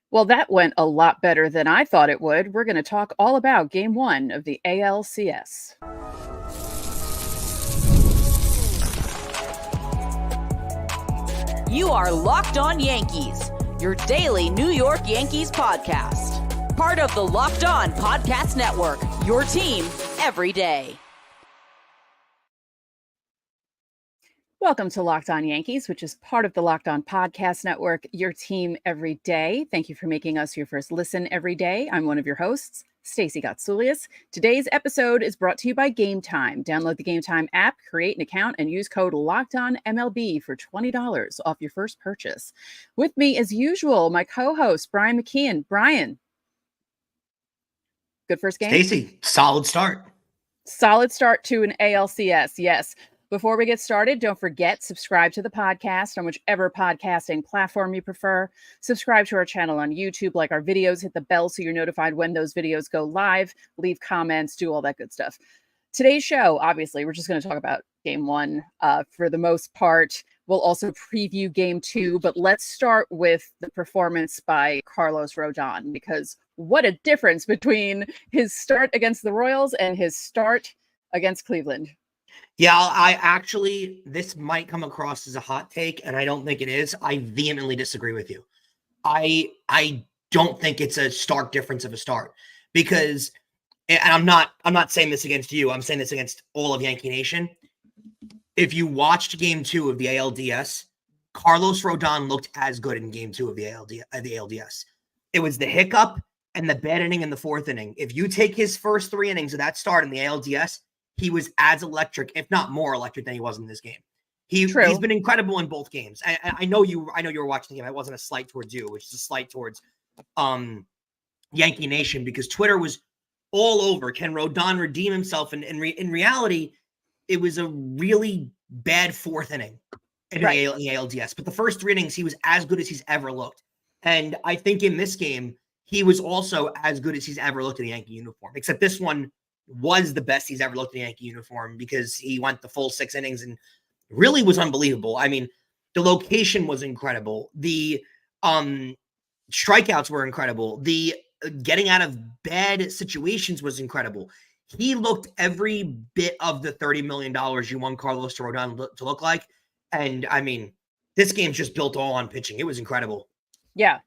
Well, that went a lot better than I thought it would. We're going to talk all about Game 1 of the ALCS. You are Locked On Yankees, your daily New York Yankees podcast. Part of the Locked On Podcast Network, your team every day. Welcome to Locked On Yankees, which is part of the Locked On Podcast Network, your team every day. Thank you for making us your first listen every day. I'm one of your hosts, Stacey Gotsoulias. Today's episode is brought to you by Game Time. Download the Game Time app, create an account, and use code LOCKEDONMLB for $20 off your first purchase. With me, as usual, my co-host, Brian McKeon. Brian, good first game? Stacey, solid start. Solid start to an ALCS, yes. Before we get started, don't forget, subscribe to the podcast on whichever podcasting platform you prefer. Subscribe to our channel on YouTube, like our videos, hit the bell so you're notified when those videos go live, leave comments, do all that good stuff. Today's show, obviously, we're just going to talk about Game 1 for the most part. We'll also preview Game 2, but let's start with the performance by Carlos Rodón, because what a difference between his start against the Royals and his start against Cleveland. Yeah, this might come across as a hot take, and I don't think it is. I vehemently disagree with you. I don't think it's a stark difference of a start, because, and I'm not saying this against you, I'm saying this against all of Yankee Nation. If you watched Game 2 of the ALDS, Carlos Rodón looked as good in Game 2 of the ALDS. It was the hiccup and the bad inning in the fourth inning. If you take his first 3 innings of that start in the ALDS, he was as electric, if not more electric, than he was in this game. He's been incredible in both games. I know you were watching the game. It wasn't a slight towards you, which is a slight towards Yankee Nation, because Twitter was all over. Can Rodón redeem himself? And in reality, it was a really bad fourth inning in the ALDS. But the first 3 innings, he was as good as he's ever looked. And I think in this game, he was also as good as he's ever looked in the Yankee uniform, except this one was the best he's ever looked in the Yankee uniform, because he went the full 6 innings and really was unbelievable. I mean, the location was incredible. The strikeouts were incredible. The getting out of bad situations was incredible. He looked every bit of the $30 million you want Carlos Rodón to look like. And I mean, this game's just built all on pitching. It was incredible. Yeah.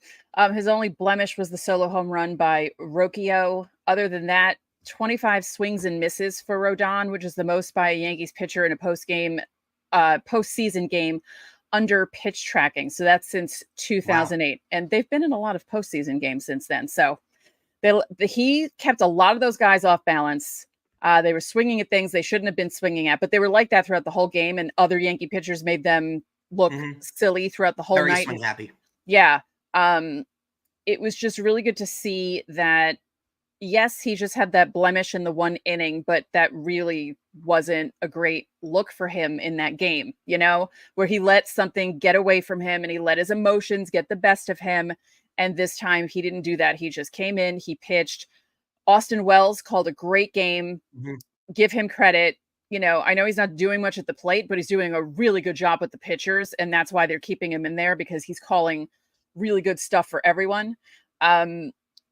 His only blemish was the solo home run by Rocchio. Other than that, 25 swings and misses for Rodón, which is the most by a Yankees pitcher in a postseason game under pitch tracking. So that's since 2008. Wow. And they've been in a lot of postseason games since then. So he kept a lot of those guys off balance. They were swinging at things they shouldn't have been swinging at, but they were like that throughout the whole game. And other Yankee pitchers made them look silly throughout the whole night. Very swing happy. Yeah. It was just really good to see that. Yes, he just had that blemish in the 1 inning, but that really wasn't a great look for him in that game, where he let something get away from him and he let his emotions get the best of him. And this time he didn't do that. He just came in, he pitched. Austin Wells called a great game. Give him credit. I know he's not doing much at the plate, but he's doing a really good job with the pitchers. And that's why they're keeping him in there, because he's calling really good stuff for everyone.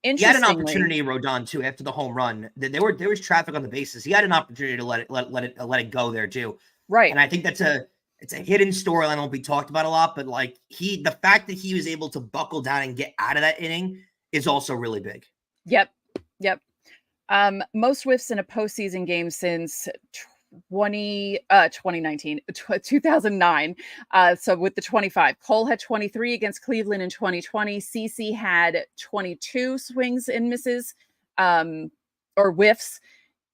He had an opportunity, Rodón, too, after the home run. There was traffic on the bases. He had an opportunity to let it go there too. Right. And I think it's a hidden storyline that won't be talked about a lot, but the fact that he was able to buckle down and get out of that inning is also really big. Yep. Most whiffs in a postseason game since 2009. So with the 25, Cole had 23 against Cleveland in 2020. CC had 22 swings and misses, or whiffs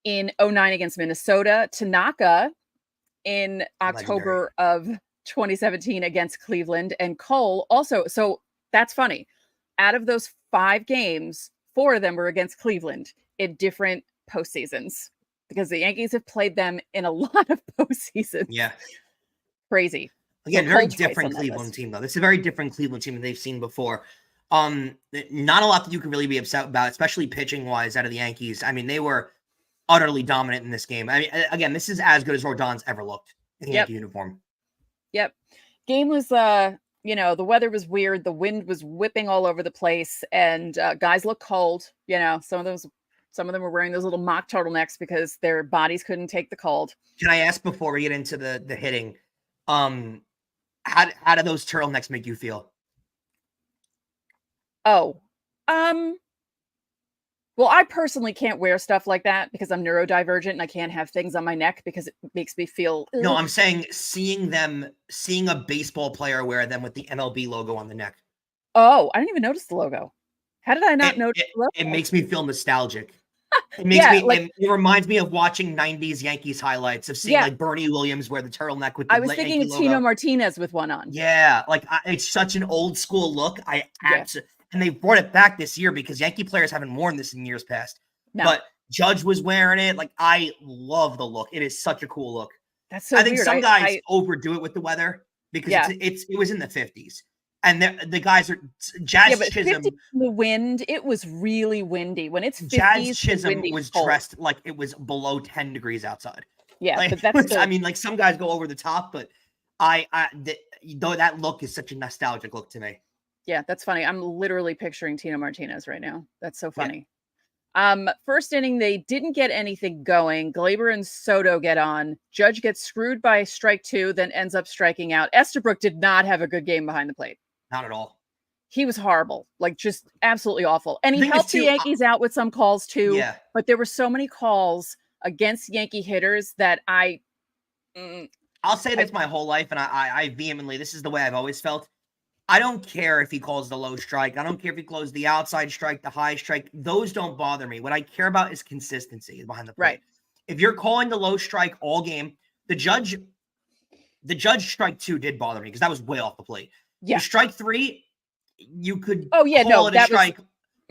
in 2009 against Minnesota. Tanaka in October of 2017 against Cleveland, and Cole also. So that's funny. Out of those 5 games, 4 of them were against Cleveland in different postseasons, because the Yankees have played them in a lot of postseasons. Yeah. Crazy. Again, very different Cleveland team, though. This is a very different Cleveland team than they've seen before. Not a lot that you can really be upset about, especially pitching-wise out of the Yankees. I mean, they were utterly dominant in this game. I mean, again, this is as good as Rodon's ever looked in the Yankee uniform. Yep. Game was the weather was weird. The wind was whipping all over the place, and guys look cold. Some of them were wearing those little mock turtlenecks because their bodies couldn't take the cold. Can I ask before we get into the hitting, how do those turtlenecks make you feel? Oh, well, I personally can't wear stuff like that because I'm neurodivergent and I can't have things on my neck because it makes me feel. Ugh. No, I'm saying seeing a baseball player wear them with the MLB logo on the neck. Oh, I didn't even notice the logo. How did I not notice the logo? It makes me feel nostalgic. It makes it reminds me of watching 90s Yankees highlights of seeing like Bernie Williams wear the turtleneck with the I was thinking of Tino Martinez with one on. Yeah, it's such an old school look. And they brought it back this year because Yankee players haven't worn this in years past. No. But Judge was wearing it. Like, I love the look. It is such a cool look. That's so weird. I think some guys overdo it with the weather because it was in the 50s. And the guys are Jazz Chisholm. The wind, it was really windy. When it's 50s, Jazz Chisholm was dressed like it was below 10 degrees outside. Yeah, but that's I mean, like some guys go over the top, but that look is such a nostalgic look to me. Yeah, that's funny. I'm literally picturing Tino Martinez right now. That's so funny. Yeah. First inning, they didn't get anything going. Glaber and Soto get on. Judge gets screwed by strike 2, then ends up striking out. Estabrook did not have a good game behind the plate. Not at all. He was horrible, like just absolutely awful. And he helped the Yankees out with some calls too. Yeah. But there were so many calls against Yankee hitters that I'll say this my whole life, and I vehemently, this is the way I've always felt. I don't care if he calls the low strike. I don't care if he calls the outside strike, the high strike. Those don't bother me. What I care about is consistency behind the plate. Right. If you're calling the low strike all game, the judge strike 2 did bother me because that was way off the plate. Yeah. The strike 3, you could call it a strike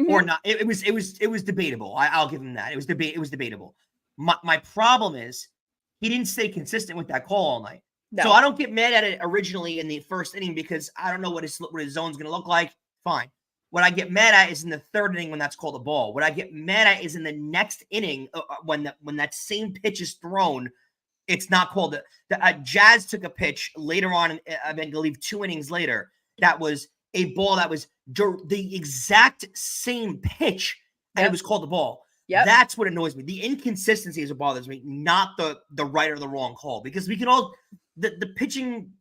or not. It was debatable. I'll give him that. It was debatable. My problem is he didn't stay consistent with that call all night. No. So I don't get mad at it originally in the first inning because I don't know what his zone's going to look like. Fine. What I get mad at is in the third inning when that's called a ball. What I get mad at is in the next inning when that same pitch is thrown, it's not called. Jazz took a pitch later on, I believe 2 innings later, that was a ball that was the exact same pitch, and it was called a ball. Yeah, that's what annoys me. The inconsistency is what bothers me, not the right or the wrong call. Because we can all the pitching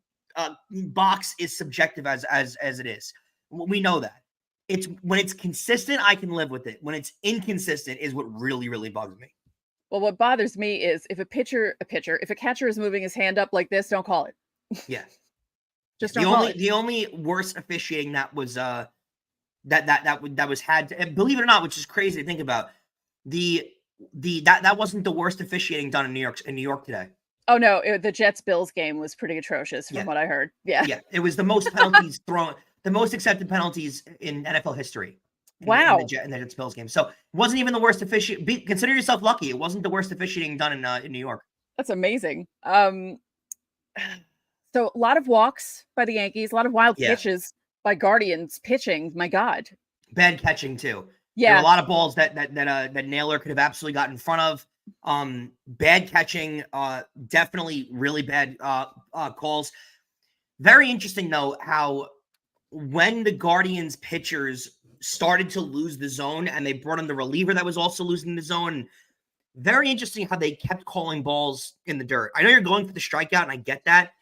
box is subjective as it is. We know that. It's when it's consistent, I can live with it. When it's inconsistent is what really, really bugs me. Well, what bothers me is if a catcher is moving his hand up like this, don't call it. Yeah. Just don't call it. The only worst officiating that was that was had, and believe it or not, which is crazy to think about, that wasn't the worst officiating done in New York today. Oh no, the Jets-Bills game was pretty atrocious from what I heard. Yeah. Yeah, it was the most penalties thrown, the most accepted penalties in NFL history. Wow. In the Jets-Bills game. So it wasn't even the worst officiating. Consider yourself lucky. It wasn't the worst officiating done in New York. That's amazing. So a lot of walks by the Yankees, a lot of wild pitches by Guardians pitching. My God. Bad catching too. Yeah. There were a lot of balls that Naylor could have absolutely got in front of. Bad catching, definitely really bad calls. Very interesting though how when the Guardians pitchers started to lose the zone and they brought in the reliever that was also losing the zone. Very interesting how they kept calling balls in the dirt. I know you're going for the strikeout and I get that.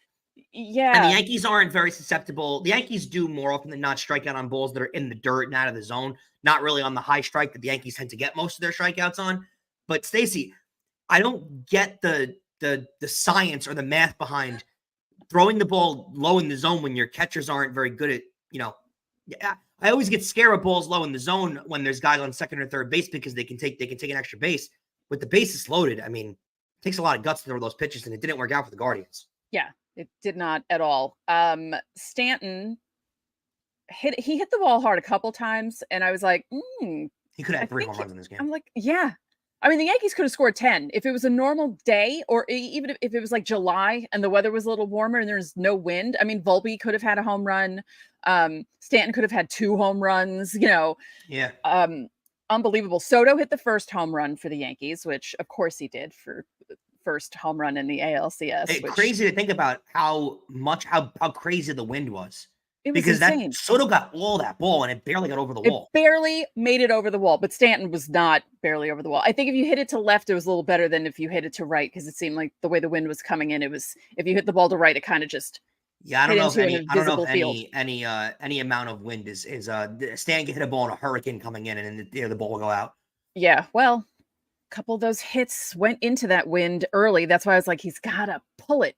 Yeah. And the Yankees aren't very susceptible. The Yankees do more often than not strike out on balls that are in the dirt and out of the zone, not really on the high strike that the Yankees tend to get most of their strikeouts on. But Stacey, I don't get the science or the math behind throwing the ball low in the zone when your catchers aren't very good at, I always get scared of balls low in the zone when there's guys on second or third base because they can take an extra base. With the bases loaded, I mean, it takes a lot of guts to throw those pitches, and it didn't work out for the Guardians. Yeah, it did not at all. Stanton hit the ball hard a couple times, and I was like, he could have had 3 home runs in this game. I'm like, yeah. I mean, the Yankees could have scored 10 if it was a normal day, or even if it was like July and the weather was a little warmer and there's no wind. I mean, Volpe could have had a home run. Stanton could have had 2 home runs. Yeah. Unbelievable. Soto hit the first home run for the Yankees, which of course he did for the first home run in the ALCS. It's crazy to think about how crazy the wind was. It was because that insane. Soto got all that ball and it barely got over the It wall. barely made it over the wall, but Stanton was not barely over the wall. I think if you hit it to left, it was a little better than if you hit it to right, because it seemed like the way the wind was coming in, it was, if you hit the ball to right, it kind of just Yeah, hit into an invisible field. any amount of wind is Stan can hit a ball in a hurricane coming in and the ball will go out. Yeah, well, a couple of those hits went into that wind early. That's why I was like, he's gotta pull it.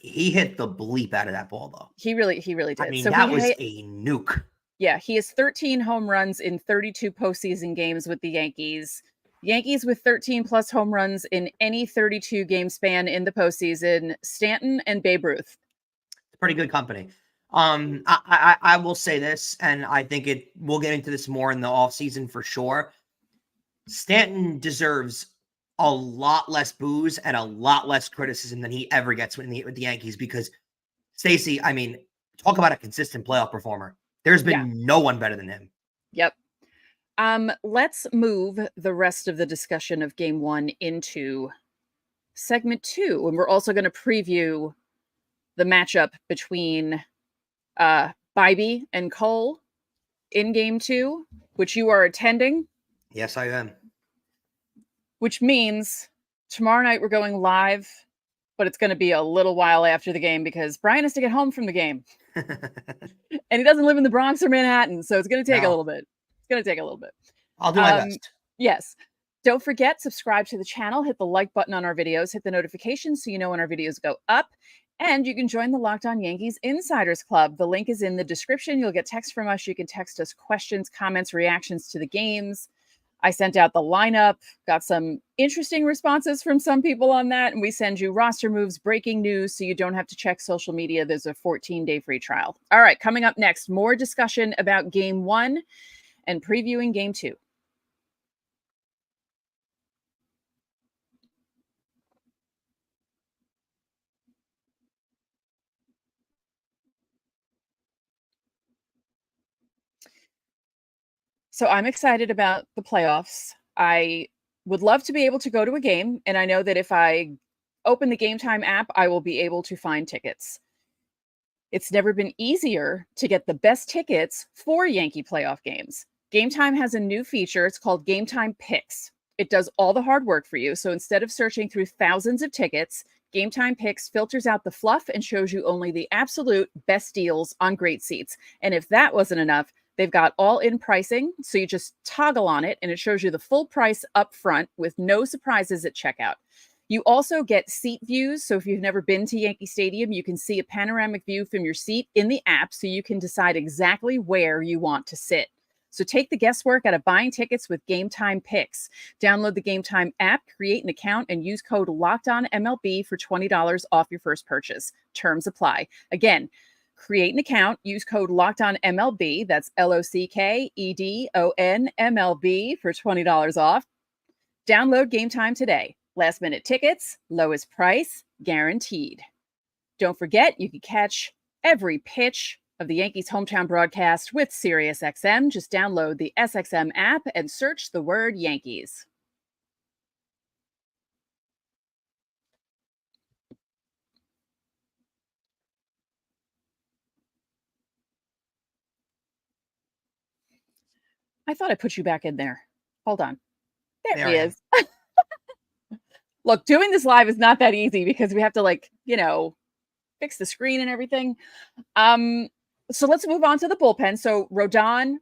He hit the bleep out of that ball though. He really did. I mean, so that was a nuke. Yeah, he has 13 home runs in 32 postseason games with the Yankees. Yankees with 13 plus home runs in any 32 game span in the postseason. Stanton and Babe Ruth. Pretty good company. I will say this, and I think we'll get into this more in the offseason for sure. Stanton deserves a lot less boos and a lot less criticism than he ever gets with the Yankees, because Stacey, I mean, talk about a consistent playoff performer. There's been no one better than him. Yep. Let's move the rest of the discussion of game one into segment 2. And we're also going to preview the matchup between Bybee and Cole in game 2, which you are attending. Yes, I am. Which means tomorrow night we're going live, but it's going to be a little while after the game because Brian has to get home from the game. And he doesn't live in the Bronx or Manhattan, so it's going to take a little bit. It's going to take a little bit. I'll do my best. Yes. Don't forget, subscribe to the channel, hit the like button on our videos, hit the notifications so you know when our videos go up. And you can join the Locked On Yankees Insiders Club. The link is in the description. You'll get text from us. You can text us questions, comments, reactions to the games. I sent out the lineup, got some interesting responses from some people on that. And we send you roster moves, breaking news, so you don't have to check social media. There's a 14-day free trial. All right, coming up next, more discussion about game 1 and previewing game 2. So I'm excited about the playoffs. I would love to be able to go to a game, and I know that if I open the Game Time app, I will be able to find tickets. It's never been easier to get the best tickets for Yankee playoff games. Game Time has a new feature. It's called Game Time Picks. It does all the hard work for you. So instead of searching through thousands of tickets, Game Time Picks filters out the fluff and shows you only the absolute best deals on great seats. And if that wasn't enough, they've got all-in pricing, so you just toggle on it, and it shows you the full price up front with no surprises at checkout. You also get seat views, so if you've never been to Yankee Stadium, you can see a panoramic view from your seat in the app, so you can decide exactly where you want to sit. So take the guesswork out of buying tickets with Game Time Picks. Download the Game Time app, create an account, and use code LOCKEDONMLB for $20 off your first purchase. Terms apply. Again, create an account, use code LOCKEDONMLB, that's LOCKEDONMLB for $20 off. Download Game Time today. Last minute tickets, lowest price, guaranteed. Don't forget, you can catch every pitch of the Yankees hometown broadcast with SiriusXM. Just download the SXM app and search the word Yankees. I thought I put you back in there. Hold on. There he is. Look, doing this live is not that easy because we have to fix the screen and everything. So let's move on to the bullpen. So Rodón,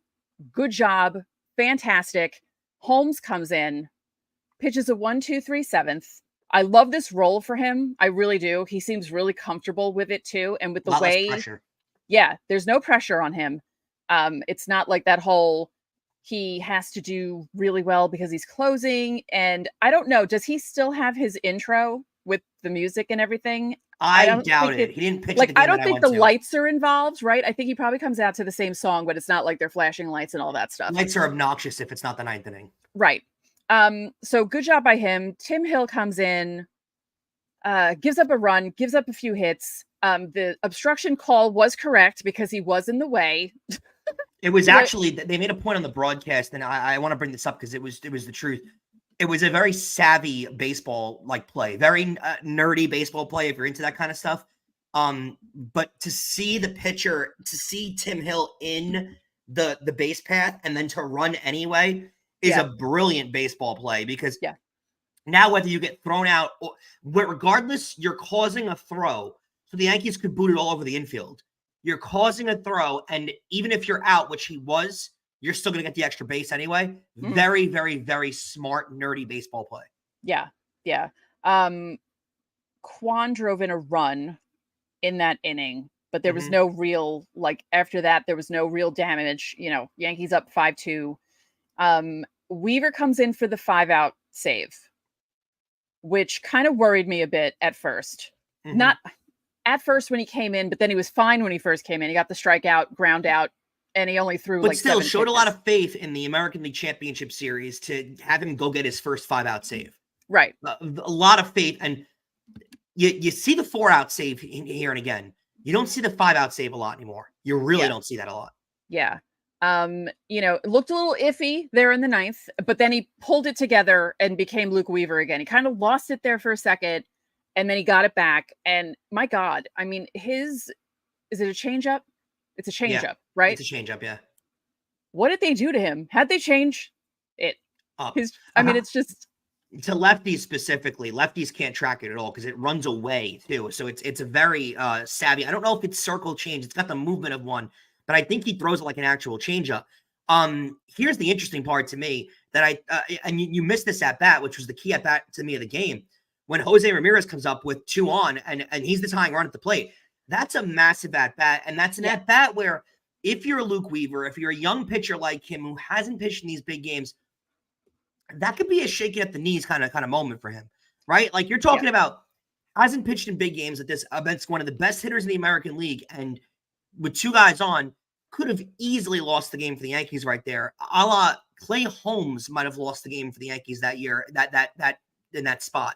good job. Fantastic. Holmes comes in, pitches a 1-2-3 seventh. I love this role for him. I really do. He seems really comfortable with it too. And with the way, there's no pressure on him. It's not like that whole, he has to do really well because he's closing. And I don't know, does he still have his intro with the music and everything? I doubt it. He didn't pitch I don't think the lights are involved, right? I think he probably comes out to the same song, but it's not like they're flashing lights and all that stuff. Lights are obnoxious if it's not the 9th inning. Right. So good job by him. Tim Hill comes in, gives up a run, gives up a few hits. The obstruction call was correct because he was in the way. It was actually, they made a point on the broadcast, and I want to bring this up because it was the truth. It was a very savvy baseball play, very nerdy baseball play if you're into that kind of stuff. But to see the pitcher, to see Tim Hill in the base path and then to run anyway is a brilliant baseball play, because now whether you get thrown out or regardless, you're causing a throw. So the Yankees could boot it all over the infield. You're causing a throw, and even if you're out, which he was, you're still going to get the extra base anyway. Very, very, very smart, nerdy baseball play. Yeah. Yeah. Quan drove in a run in that inning, but there was no real, like, after that, there was no real damage. You know, Yankees up 5-2. Weaver comes in for the 5-out save, which kind of worried me a bit at first. Not at first when he came in, but then he was fine when he first came in. He got the strikeout, ground out, and he only threw but still showed a lot of faith in the American League Championship Series to have him go get his first 5-out save. Right. A lot of faith. And you see the 4-out save here and again. You don't see the 5-out save a lot anymore. You really don't see that a lot. Yeah. You know, it looked a little iffy there in the 9th, but then he pulled it together and became Luke Weaver again. He kind of lost it there for a second, and then he got it back. And my God, I mean, is it a changeup? It's a changeup, right? It's a changeup, yeah. What did they do to him? Had they changed it? Up. I mean, it's just... To lefties specifically, lefties can't track it at all because it runs away too. So it's a very savvy. I don't know if it's circle change. It's got the movement of one, but I think he throws it like an actual changeup. Here's the interesting part to me that and you missed this at bat, which was the key at bat to me of the game. When Jose Ramirez comes up with 2 on and he's the tying run at the plate, that's a massive at bat. And that's an at bat where if you're Luke Weaver, if you're a young pitcher like him who hasn't pitched in these big games, that could be a shaking at the knees kind of moment for him, right? Like you're talking about hasn't pitched in big games at this against one of the best hitters in the American League, and with 2 guys on, could have easily lost the game for the Yankees right there. A la Clay Holmes might have lost the game for the Yankees that year, that in that spot.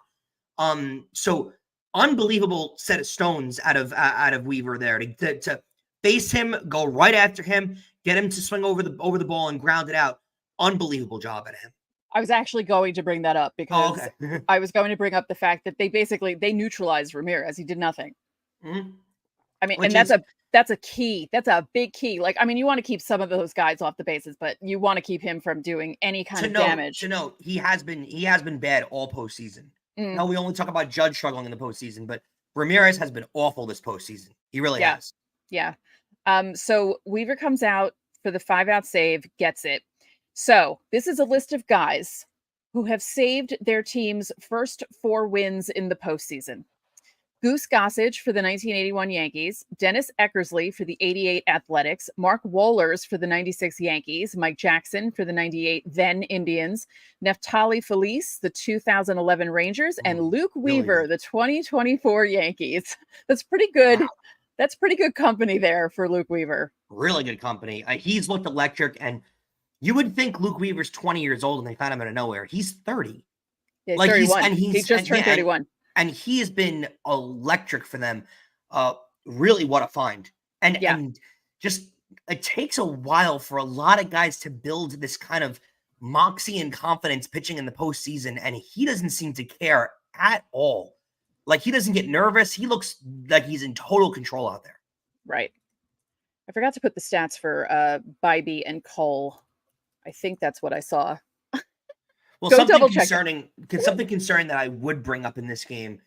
So unbelievable set of stones out of Weaver there to face him, go right after him, get him to swing over the ball and ground it out. Unbelievable job out of him. I was actually going to bring that up because I was going to bring up the fact that they neutralized Ramirez. He did nothing. I mean, that's a key. That's a big key. Like, I mean, you want to keep some of those guys off the bases, but you want to keep him from doing any kind of damage. He has been bad all postseason. No, we only talk about Judge struggling in the postseason, but Ramirez has been awful this postseason. He really has. Yeah. So Weaver comes out for the 5-out save, gets it. So this is a list of guys who have saved their team's first 4 wins in the postseason. Goose Gossage for the 1981 Yankees, Dennis Eckersley for the 88 Athletics, Mark Wohlers for the 96 Yankees, Mike Jackson for the 98 then Indians, Neftali Felice, the 2011 Rangers, and Luke Weaver, the 2024 Yankees. That's pretty good. Wow. That's pretty good company there for Luke Weaver. Really good company. He's looked electric, and you would think Luke Weaver's 20 years old and they found him out of nowhere. He's 30. Yeah, he's 31. He just turned 31. And he has been electric for them. Really what a find. And just it takes a while for a lot of guys to build this kind of moxie and confidence pitching in the postseason, and he doesn't seem to care at all. Like, he doesn't get nervous. He looks like he's in total control out there. Right. I forgot to put the stats for Bybee and Cole. I think that's what I saw. Well, something concerning that I would bring up in this game,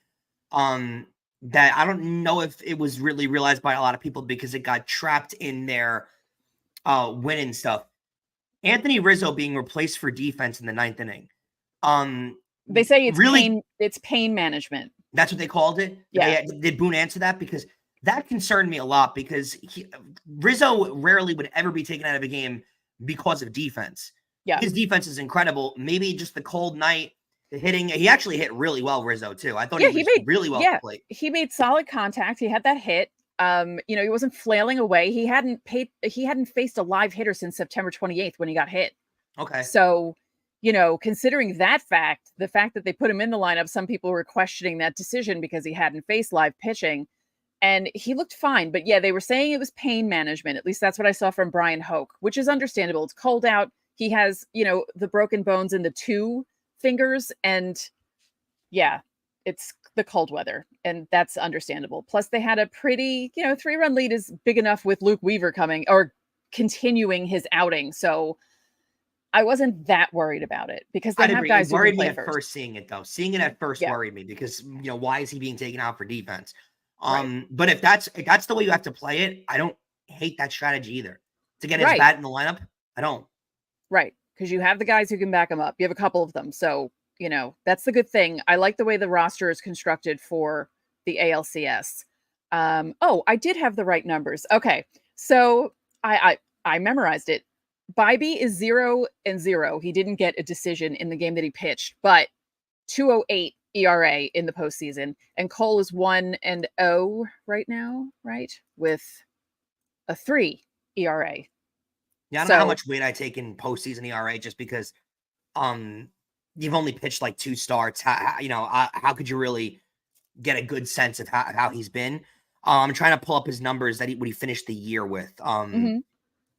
that I don't know if it was really realized by a lot of people because it got trapped in their win and stuff. Anthony Rizzo being replaced for defense in the 9th inning. They say it's pain management. That's what they called it? Yeah. Did Boone answer that? Because that concerned me a lot, because Rizzo rarely would ever be taken out of a game because of defense. Yeah. His defense is incredible. Maybe just the cold night, the hitting. He actually hit really well, Rizzo, too. I thought he made really well at the plate. He made solid contact. He had that hit. He wasn't flailing away. He hadn't faced a live hitter since September 28th when he got hit. Okay. So, considering that fact, the fact that they put him in the lineup, some people were questioning that decision because he hadn't faced live pitching. And he looked fine. But yeah, they were saying it was pain management. At least that's what I saw from Brian Hoke, which is understandable. It's cold out. He has, the broken bones in the 2 fingers. And yeah, the cold weather, and that's understandable. Plus, they had a pretty, 3-run lead is big enough with Luke Weaver coming or continuing his outing. So I wasn't that worried about it because they I'd have agree. guys It who can worried me play at first. first seeing it, though. Seeing it at first Yeah. worried me because, why is he being taken out for defense? Right. But if that's the way you have to play it, I don't hate that strategy either. To get his Right. bat in the lineup, I don't. Right. Because you have the guys who can back him up. You have a couple of them. So, that's the good thing. I like the way the roster is constructed for the ALCS. I did have the right numbers. Okay. So I memorized it. Bybee is 0-0. He didn't get a decision in the game that he pitched, but 2.08 ERA in the postseason. And Cole is 1-0 right now, right? With a 3 ERA. Yeah, I don't know how much weight I take in postseason ERA just because you've only pitched like 2 starts. How could you really get a good sense of how he's been? I'm trying to pull up his numbers what he finished the year with.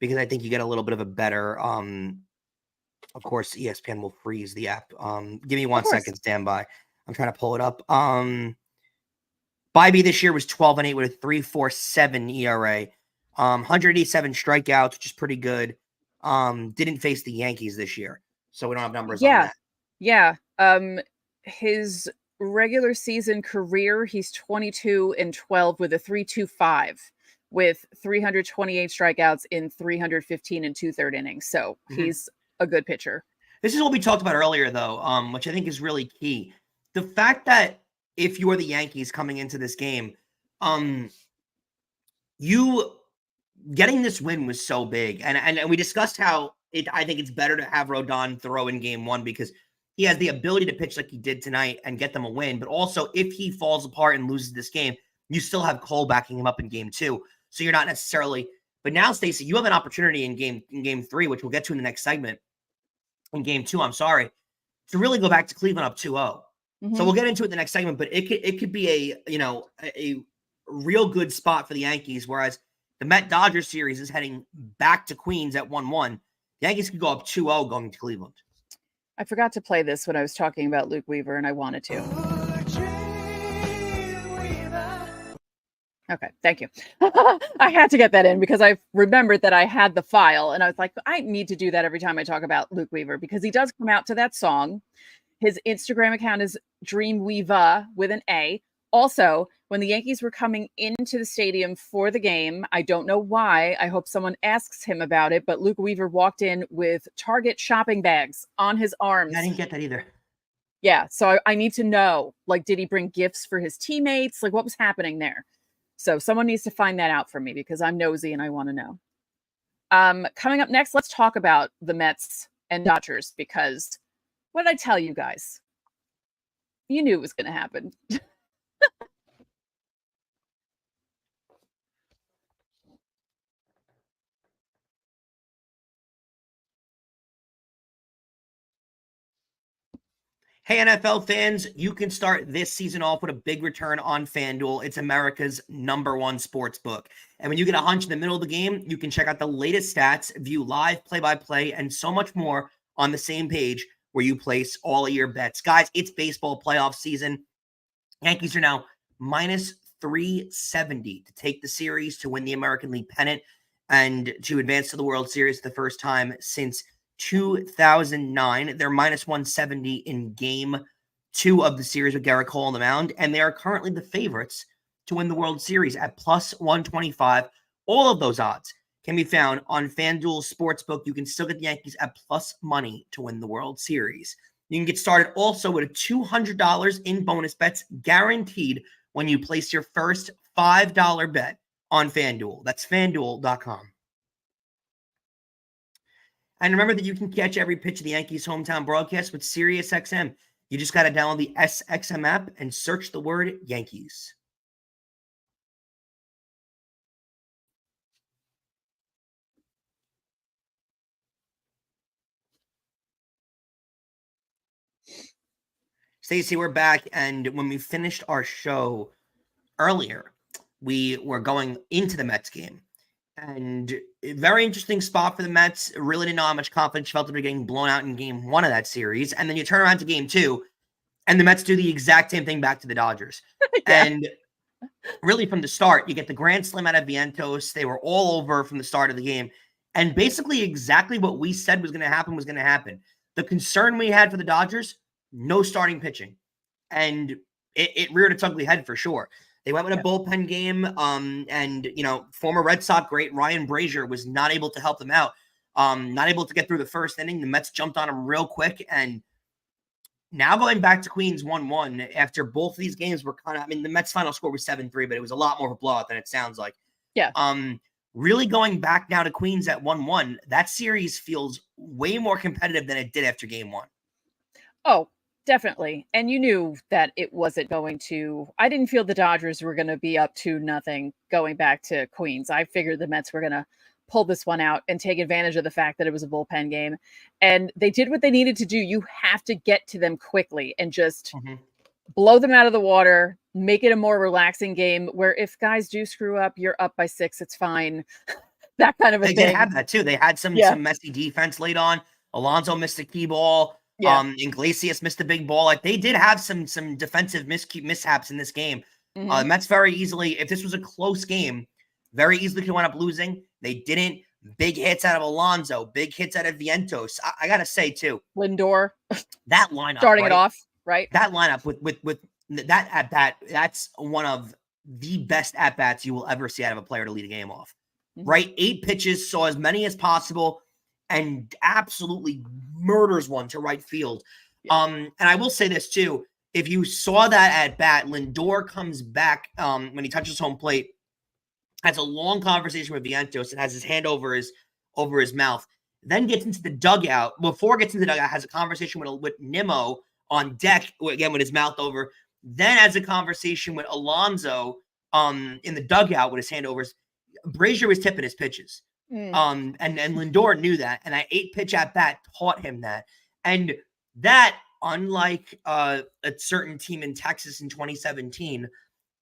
Because I think you get a little bit of a better of course ESPN will freeze the app. Give me 1 second, stand by. I'm trying to pull it up. Bybee this year was 12-8 with a 3.47 ERA. 187 strikeouts, which is pretty good. Didn't face the Yankees this year, so we don't have numbers on that. Yeah. His regular season career, he's 22-12 with a 3.25 with 328 strikeouts in 315 and 2/3 innings. So he's a good pitcher. This is what we talked about earlier, though, which I think is really key. The fact that if you are the Yankees coming into this game, you getting this win was so big. And we discussed how I think it's better to have Rodón throw in game 1 because he has the ability to pitch like he did tonight and get them a win. But also, if he falls apart and loses this game, you still have Cole backing him up in game 2. So you're not necessarily. But now, Stacey, you have an opportunity in game 3, which we'll get to in the next segment. In game 2, I'm sorry, to really go back to Cleveland up 2-0. So we'll get into it in the next segment. But it could be a real good spot for the Yankees. Whereas the Met-Dodgers series is heading back to Queens at 1-1. The Yankees could go up 2-0 going to Cleveland. I forgot to play this when I was talking about Luke Weaver, and I wanted to. Okay, thank you. I had to get that in because I remembered that I had the file, and I was like, I need to do that every time I talk about Luke Weaver because he does come out to that song. His Instagram account is Dreamweaver with an A. Also, when the Yankees were coming into the stadium for the game, I don't know why. I hope someone asks him about it, but Luke Weaver walked in with Target shopping bags on his arms. I didn't get that either. Yeah, so I need to know, did he bring gifts for his teammates? What was happening there? So someone needs to find that out for me because I'm nosy and I want to know. Coming up next, let's talk about the Mets and Dodgers because what did I tell you guys? You knew it was going to happen. Hey, NFL fans, you can start this season off with a big return on FanDuel. It's America's #1 sports book. And when you get a hunch in the middle of the game, you can check out the latest stats, view live play-by-play, and so much more on the same page where you place all of your bets. Guys, it's baseball playoff season. Yankees are now minus 370 to take the series to win the American League pennant and to advance to the World Series for the first time since 2009. They're minus 170 in game 2 of the series with Gerrit Cole on the mound, and they are currently the favorites to win the World Series at plus 125. All of those odds can be found on FanDuel Sportsbook. You can still get the Yankees at plus money to win the World Series. You can get started also with a $200 in bonus bets guaranteed when you place your first $5 bet on FanDuel. That's FanDuel.com. And remember that you can catch every pitch of the Yankees' hometown broadcast with SiriusXM. You just got to download the SXM app and search the word Yankees. Stacey, we're back. And when we finished our show earlier, we were going into the Mets game. And a very interesting spot for the Mets. Really didn't know how much confidence you felt they were getting blown out in game 1 of that series. And then you turn around to game 2, And the Mets do the exact same thing back to the Dodgers. Yeah. And really from the start, you get the grand slam out of Vientos. They were all over from the start of the game. And basically exactly what we said was going to happen was going to happen. The concern we had for the Dodgers, no starting pitching. And it reared its ugly head for sure. They went with a bullpen game, and, former Red Sox great Ryan Brazier was not able to help them out, not able to get through the first inning. The Mets jumped on him real quick, and now going back to Queens 1-1 after both of these games were the Mets' final score was 7-3, but it was a lot more of a blowout than it sounds like. Yeah. Really going back now to Queens at 1-1, that series feels way more competitive than it did after game 1. Oh, definitely. And you knew that it wasn't going to, I didn't feel the Dodgers were going to be up 2-0 going back to Queens. I figured the Mets were going to pull this one out and take advantage of the fact that it was a bullpen game. And they did what they needed to do. You have to get to them quickly and just blow them out of the water, make it a more relaxing game where if guys do screw up, you're up by 6, it's fine. That kind of a thing. They had that too. They had some messy defense late on. Alonso missed a key ball. Iglesias missed a big ball. Like they did have some defensive mishaps in this game. Mets very easily, if this was a close game, very easily could wind up losing. They didn't. Big hits out of Alonso, big hits out of Vientos. I gotta say too, Lindor, that lineup starting it off right. That lineup with that at bat, that's one of the best at bats you will ever see out of a player to lead a game off. Right, 8 pitches, saw as many as possible, and absolutely murders one to right field. And I will say this too: if you saw that at bat, Lindor comes back when he touches home plate, has a long conversation with Vientos and has his hand over his mouth, then gets into the dugout. Before gets into the dugout, has a conversation with Nimmo on deck, again with his mouth over, then has a conversation with Alonso in the dugout with his hand over his. Brazier was tipping his pitches. And Lindor knew that. And that 8-pitch at bat taught him that. And that, unlike a certain team in Texas in 2017,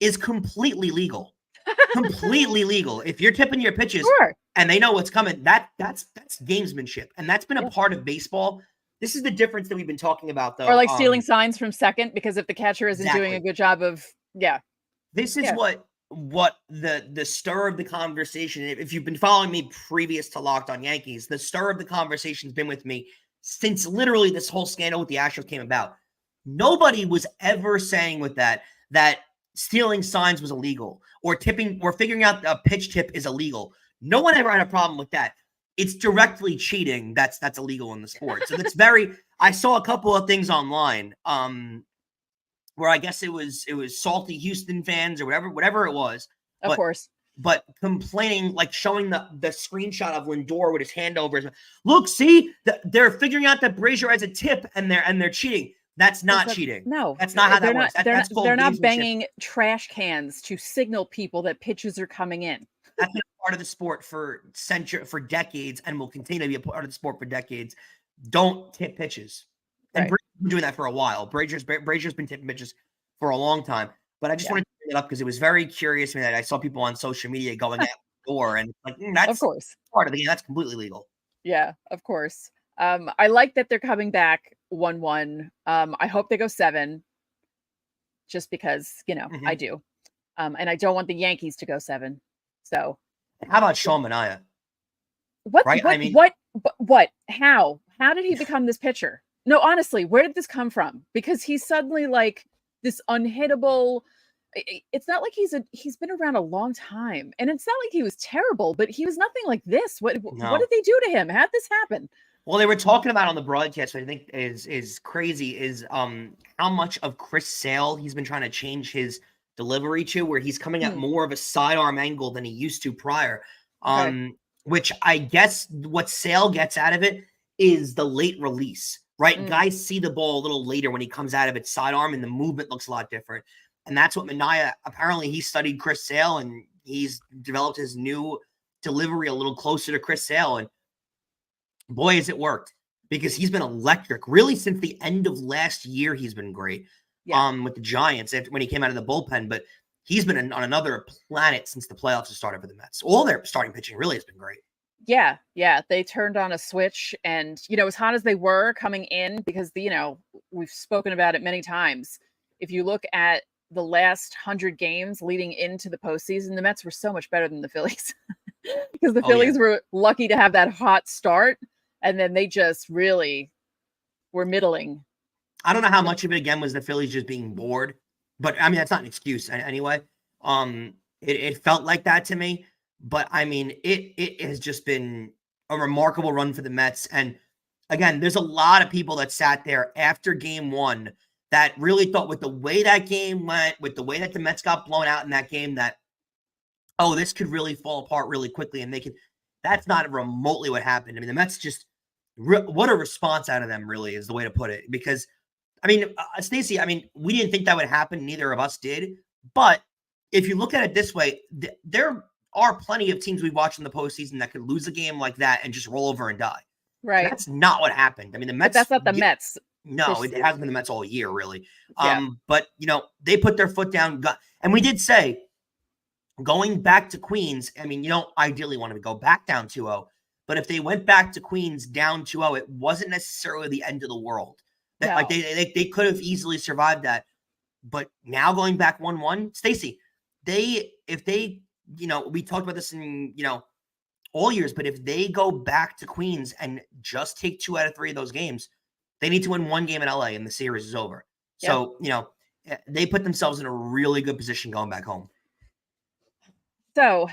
is completely legal. Completely legal. If you're tipping your pitches and they know what's coming, that's gamesmanship. And that's been a part of baseball. This is the difference that we've been talking about, though. Or like stealing signs from second, because if the catcher isn't doing a good job of, This is what the stir of the conversation, if you've been following me previous to Locked On Yankees, the stir of the conversation has been with me since literally this whole scandal with the Astros came about. Nobody was ever saying with that stealing signs was illegal or tipping or figuring out a pitch tip is illegal. No one ever had a problem with that. It's directly cheating that's illegal in the sport. So that's I saw a couple of things online where I guess it was salty Houston fans or whatever it was. Of course. But complaining, like showing the screenshot of Lindor with his hand over his, look, see, they're figuring out that Brazier has a tip and they're cheating. That's not cheating. No, that's not how that works. They're not banging trash cans to signal people that pitches are coming in. That's been a part of the sport for decades, and will continue to be a part of the sport for decades. Don't tip pitches. And Brazier's been doing that for a while. Brazier's been tipping pitches for a long time. But I just wanted to bring it up because it was very curious to me that I saw people on social media going at the door, and like that's of course part of the game. That's completely legal. Yeah, of course. I like that they're coming back 1-1. I hope they go 7, just because I do, and I don't want the Yankees to go 7. So, how about Sean Manaea? What? Right? What? How did he become this pitcher? No, honestly, where did this come from? Because he's suddenly like this unhittable. It's not like he's been around a long time, and it's not like he was terrible, but he was nothing like this. What did they do to him? How did this happen? Well, they were talking about on the broadcast, what I think is crazy is how much of Chris Sale he's been trying to change his delivery to, where he's coming at more of a sidearm angle than he used to prior. Which I guess what Sale gets out of it is the late release, right? Guys see the ball a little later when he comes out of it sidearm, and the movement looks a lot different. And that's what Manaea, apparently he studied Chris Sale, and he's developed his new delivery a little closer to Chris Sale. And boy, has it worked, because he's been electric really since the end of last year. He's been great with the Giants when he came out of the bullpen, but he's been on another planet since the playoffs have started for the Mets. All their starting pitching really has been great. Yeah, yeah, they turned on a switch and, as hot as they were coming in because we've spoken about it many times. If you look at the last 100 games leading into the postseason, the Mets were so much better than the Phillies because the Oh yeah. Phillies were lucky to have that hot start and then they just really were middling. I don't know how much of it again was the Phillies just being bored, but I mean that's not an excuse anyway. It felt like that to me, but I mean it has just been a remarkable run for the Mets. And again, there's a lot of people that sat there after game one that really thought with the way that game went, with the way that the Mets got blown out in that game, that this could really fall apart really quickly, and they could. That's not remotely what happened. I mean, the Mets just what a response out of them really is the way to put it. Because I mean, Stacey, I mean, we didn't think that would happen. Neither of us did. But if you look at it this way, there are plenty of teams we've watched in the postseason that could lose a game like that and just roll over and die. Right. That's not what happened. I mean, the Mets. But that's not the Mets. No, it hasn't been the Mets all year, really. Yeah. But, they put their foot down. And we did say, going back to Queens, I mean, you don't ideally want to go back down 2-0. But if they went back to Queens down 2-0, it wasn't necessarily the end of the world. No. Like they could have easily survived that. But now going back 1-1, Stacey, if they, we talked about this in, all years, but if they go back to Queens and just take 2 out of 3 of those games, they need to win 1 game in LA and the series is over. Yeah. So, they put themselves in a really good position going back home. So,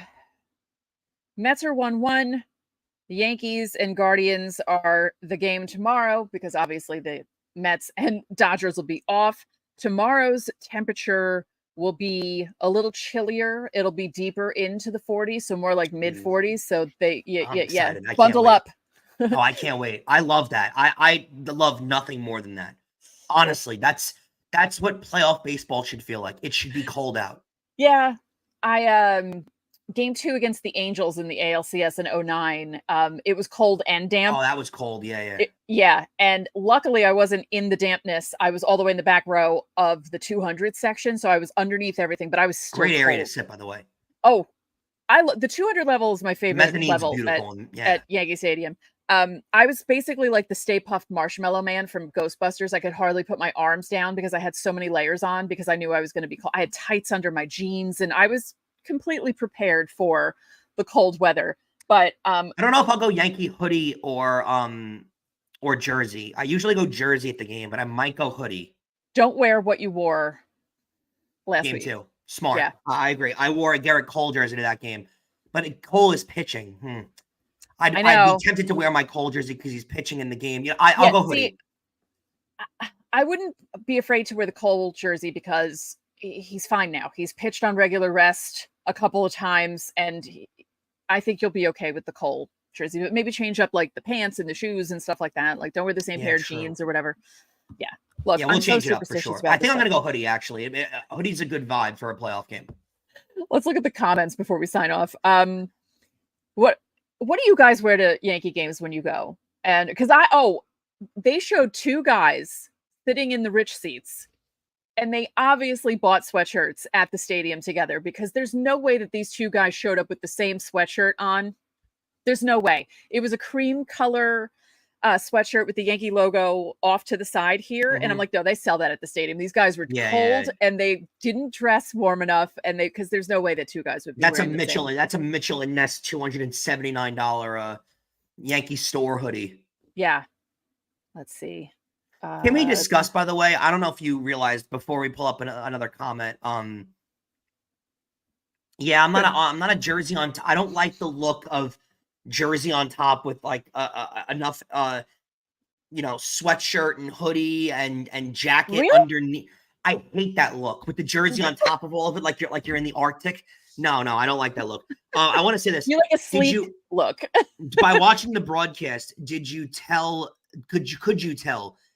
Mets are 1-1. The Yankees and Guardians are the game tomorrow because obviously the Mets and Dodgers will be off. Tomorrow's temperature will be a little chillier. It'll be deeper into the 40s, so more like mid 40s. So bundle up. Oh, I can't wait. I love that. I love nothing more than that. Honestly, that's what playoff baseball should feel like. It should be cold out. Yeah. Game 2 against the Angels in the ALCS in 2009, it was cold and damp. Oh, that was cold. Yeah. Yeah. And luckily I wasn't in the dampness. I was all the way in the back row of the 200 section. So I was underneath everything, but I was still great area cold. to sit, by the way. Oh, the 200 level is my favorite level at Yankee Stadium. I was basically like the Stay Puft Marshmallow Man from Ghostbusters. I could hardly put my arms down because I had so many layers on because I knew I was going to be cold. I had tights under my jeans and I was completely prepared for the cold weather. But I don't know if I'll go Yankee hoodie or jersey. I usually go jersey at the game, but I might go hoodie. Don't wear what you wore last game week. 2. Smart. Yeah. I agree. I wore a Gerrit Cole jersey to that game, but Cole is pitching. I'd be tempted to wear my Cole jersey because he's pitching in the game. I'll go hoodie. I wouldn't be afraid to wear the Cole jersey because he's fine now. He's pitched on regular rest a couple of times, and I think you'll be okay with the Cole jersey. But maybe change up like the pants and the shoes and stuff like that. Like don't wear the same pair of jeans or whatever. Yeah. Look, we'll change it up for sure. I think I'm going to go hoodie, actually. Hoodie's a good vibe for a playoff game. Let's look at the comments before we sign off. What do you guys wear to Yankee games when you go? And because they showed 2 guys sitting in the rich seats, and they obviously bought sweatshirts at the stadium together because there's no way that these 2 guys showed up with the same sweatshirt on. There's no way. It was a cream color sweatshirt with the Yankee logo off to the side here. Mm-hmm. And I'm like, no, they sell that at the stadium. These guys were cold and they didn't dress warm enough. And because there's no way that 2 guys would be That's a Mitchell and Ness $279 Yankee store hoodie. Yeah. Let's see. Can we discuss, by the way, I don't know if you realized before we pull up another comment. Yeah, I'm not a jersey on. I don't like the look of jersey on top with like enough sweatshirt and hoodie and jacket underneath. I hate that look with the jersey on top of all of it, like you're in the Arctic. No, I don't like that look. I want to say this. You like a sleek look. By watching the broadcast, could you tell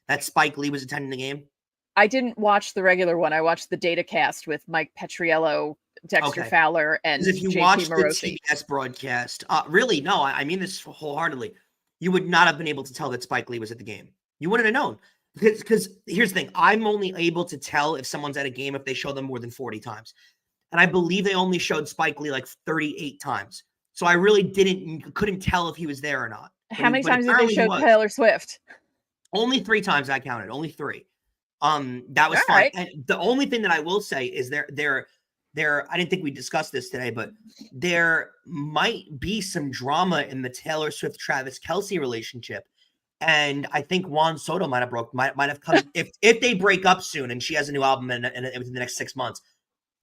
that Spike Lee was attending the game? I didn't watch the regular one. I watched the data cast with Mike Petriello, Dexter Fowler, and if you watched the TBS broadcast, really, no, I mean this wholeheartedly, you would not have been able to tell that Spike Lee was at the game. You wouldn't have known. Because here's the thing. I'm only able to tell if someone's at a game if they show them more than 40 times. And I believe they only showed Spike Lee like 38 times. So I really couldn't tell if he was there or not. How many But times did they apparently he show was. Taylor Swift? Only 3 times I counted. Only 3. That was All fine. right. And the only thing that I will say is there I didn't think we discussed this today, but there might be some drama in the Taylor Swift Travis Kelce relationship. And I think Juan Soto might have come if they break up soon and she has a new album in within the next 6 months.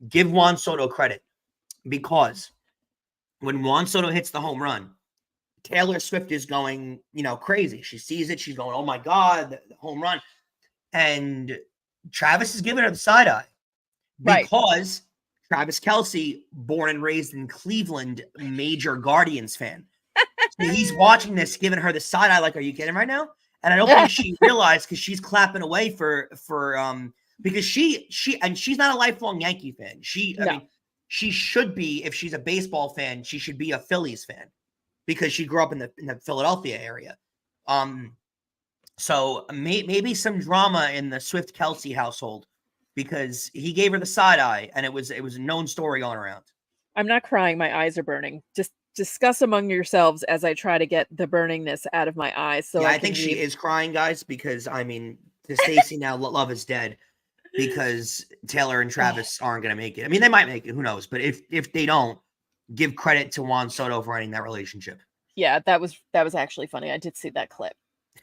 Give Juan Soto credit, because when Juan Soto hits the home run, Taylor Swift is going, crazy. She sees it. She's going, oh my God, the home run. And Travis is giving her the side eye because Travis Kelce, born and raised in Cleveland, major Guardians fan. So he's watching this, giving her the side eye, like, are you kidding right now? And I don't think she realized, because she's clapping away because she's not a lifelong Yankee fan. I mean, she should be, if she's a baseball fan, she should be a Phillies fan, because she grew up in the Philadelphia area. So maybe some drama in the Swift Kelce household, because he gave her the side eye, and it was a known story going around. I'm not crying. My eyes are burning. Just discuss among yourselves as I try to get the burningness out of my eyes. So yeah, I think she is crying, guys, because I mean, to Stacey now, love is dead, because Taylor and Travis aren't going to make it. I mean, they might make it. Who knows? But if they don't, give credit to Juan Soto for ending that relationship. Yeah, that was actually funny. I did see that clip.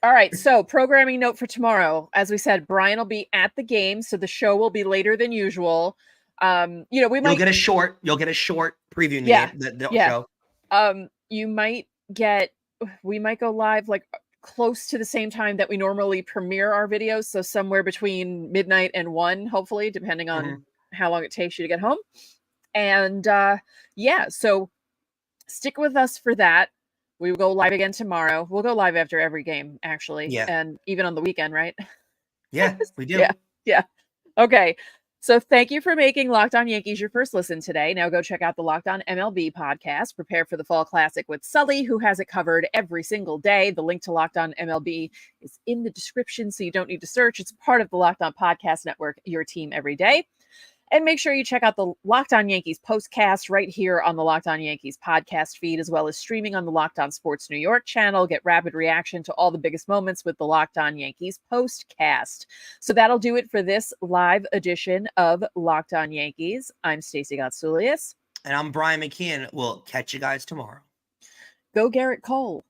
All right, so programming note for tomorrow. As we said, Brian will be at the game, so the show will be later than usual. You'll get a short preview in the show. We might go live like close to the same time that we normally premiere our videos, so somewhere between midnight and 1, hopefully, depending on how long it takes you to get home. And so stick with us for that. We will go live again tomorrow. We'll go live after every game, actually. Yeah. And even on the weekend, right? Yeah, we do. Yeah. Okay. So thank you for making Locked On Yankees your first listen today. Now go check out the Locked On MLB podcast. Prepare for the Fall Classic with Sully, who has it covered every single day. The link to Locked On MLB is in the description, so you don't need to search. It's part of the Locked On Podcast Network, your team every day. And make sure you check out the Locked On Yankees postcast right here on the Locked On Yankees podcast feed, as well as streaming on the Locked On Sports New York channel. Get rapid reaction to all the biggest moments with the Locked On Yankees postcast. So that'll do it for this live edition of Locked On Yankees. I'm Stacey Gotsoulias. And I'm Brian McKeon. We'll catch you guys tomorrow. Go Gerrit Cole.